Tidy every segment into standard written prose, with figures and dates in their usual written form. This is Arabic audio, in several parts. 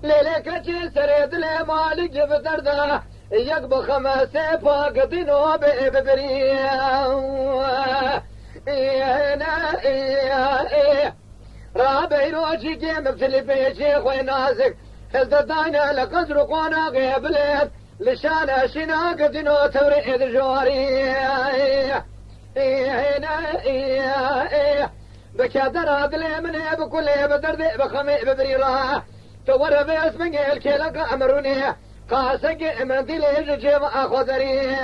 ليلك سريد لي مالك بدرده يقبل خمسة فوق دينو ببريا رابعي روشي جيم في البيت خوي نازك هزدانا لقدر قوانا غيبلت لشانا شناق دينو توريد جواري بكادر هذلي مني بكل بدردي بخمي ببريرا تور بيس من قيل كيلك أمروني قاسق من دليل جيب أخذري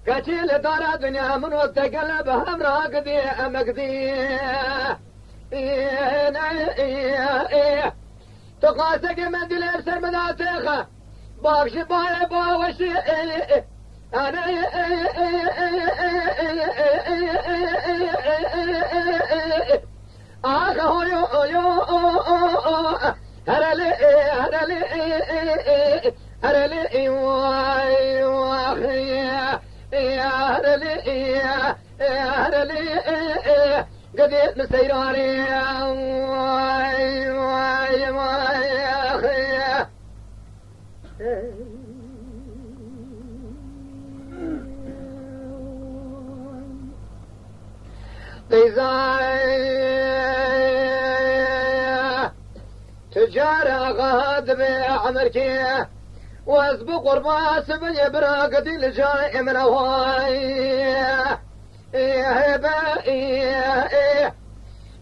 كتيل دار دنيا من وتقلب هم راقدي أمقدي تقاسق من دليل سرمداتيخة باكش باي باوشي أنا هو يو هرلي قد نسيراني تجارة غاد بعمركي واسبق قرباس بني براقد الجاي من هواي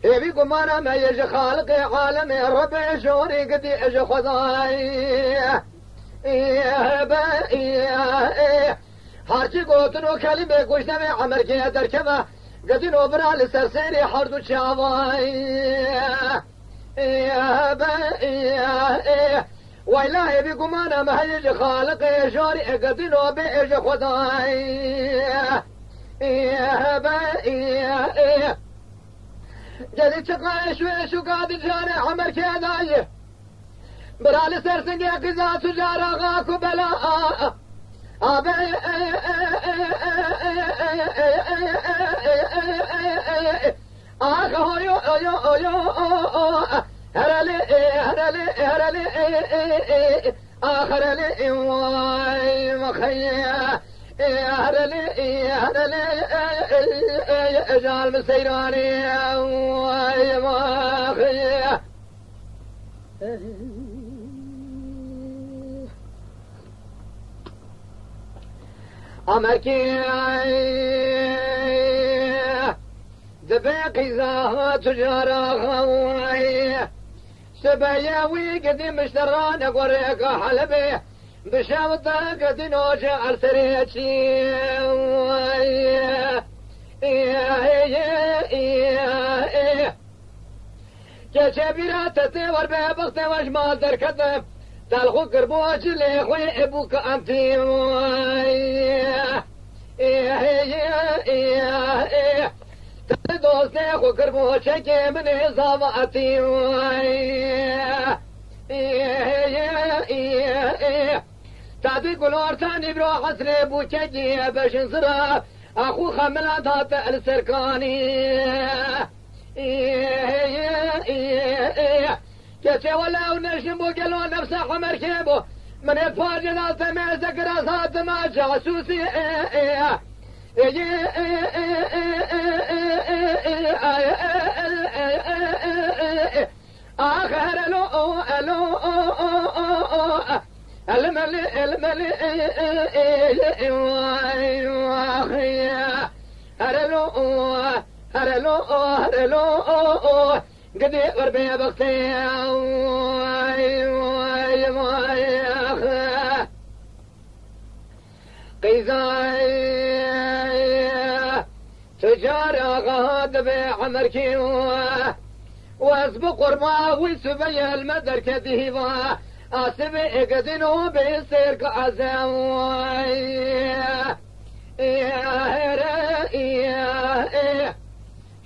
هبي قمانا ما يجي خالقي عالمي ربي شوري قد يجي خضاي هارجي قوتنو كلمة قوشنا بعمركي دركبه قدنو برا لسرسيري حردو شاواي وإلهي بقمانا ما هيجي خالقي جوري قدنو بيجي خداي جدي تقاي شو قادر جاني عمر كيداي برا لسرسنجي قزا تجارة غاكو بلا اجعل مسيراني أمركي دباقي زاها تجارة غواي سباياوي قديم اشتران قريق حلبي بشاوطة قد نوجع السريتي كشبيرات تتور ببغت وجمال دركتم تلخو قربوش اللي خوي ابوك انتي دوستي خو قربوش كي من اصابتي تعطي قلور ثاني بروح حسري بوكي باش نصرف اخو خملات هات السركاني كتي ولا ونشمو قالوا نفسه حمر كيبو من الفاجر التمع ذكر صاد ما جاسوسي آخر الو الملي هرلو قد غربي بختي قيزاي تجارة غاد بعمركي واسبق قرما وسبي المدر كذيبا اسبي قدنو بيصير كعزاوي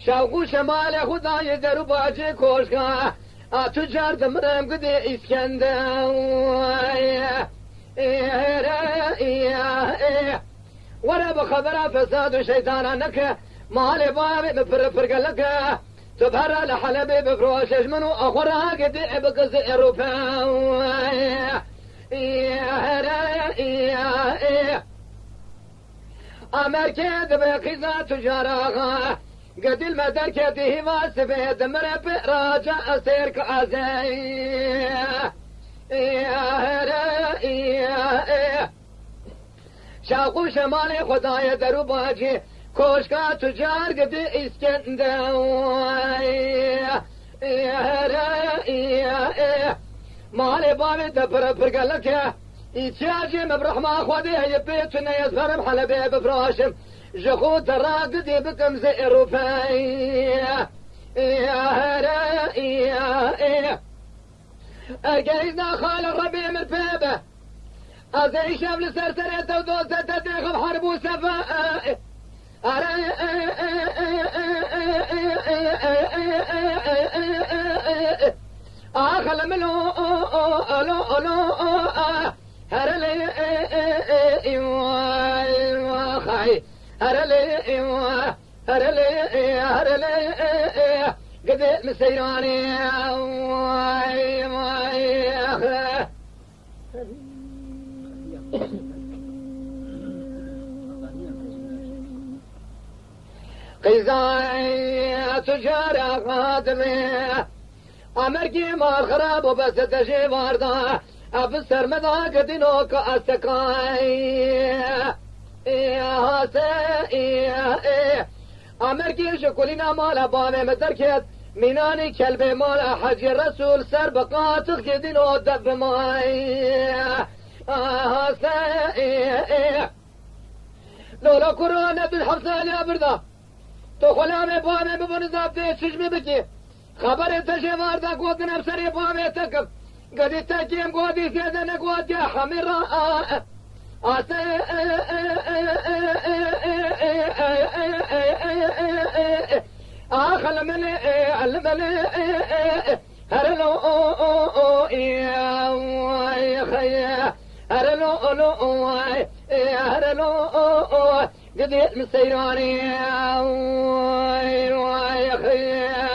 شوقو شمال خدای درو باجی کوشگاه تجار دمرم قدی اسکندر ولا بخبر فساد شيطان نك مالي بابي بفرفر لك تبهر لحلبي بفروش منو أخرى قد بقز إروفا أمركز بقزا تجارها قد المدر كده واسفه دمر براجع أسير كأزي شاقو شمالي خدايا درو باجي کوشکا تجار قد مالي بابي دبر فرقلك يتشاجي مبرح ما خودي يبيتنا يزفر بحلبي بفراشم جخو تراقدي بكم زئرو فاي أجيزنا خال الربيع من فيبه أزي شبل سرسرة ودوسة تتخب حرب وسفاء آخل ملو ألو ألو هرلي خاي هرلي هرلي قد مسيراني قيزاي تجارة قادمة أمريكي ما خراب وبس تجي واردا أبصر مذاق دينوك أستقاي أمريكي شكولينا مالا بامي متركت ميناني كلبي مالا حج الرسول سر بقاتل دينو دب ماي لولا كورونا بالحبسة يا بردا تو خلامي بامي ببن زابطي چشمي بكي خبر تشي واردا قوت نفسري بامي تكب قد تكيم قوتي سيدن قوت يا حميرا آخل ملي الملي هرلو يا خيا هرلو هرلو قد مسيراني يا خيا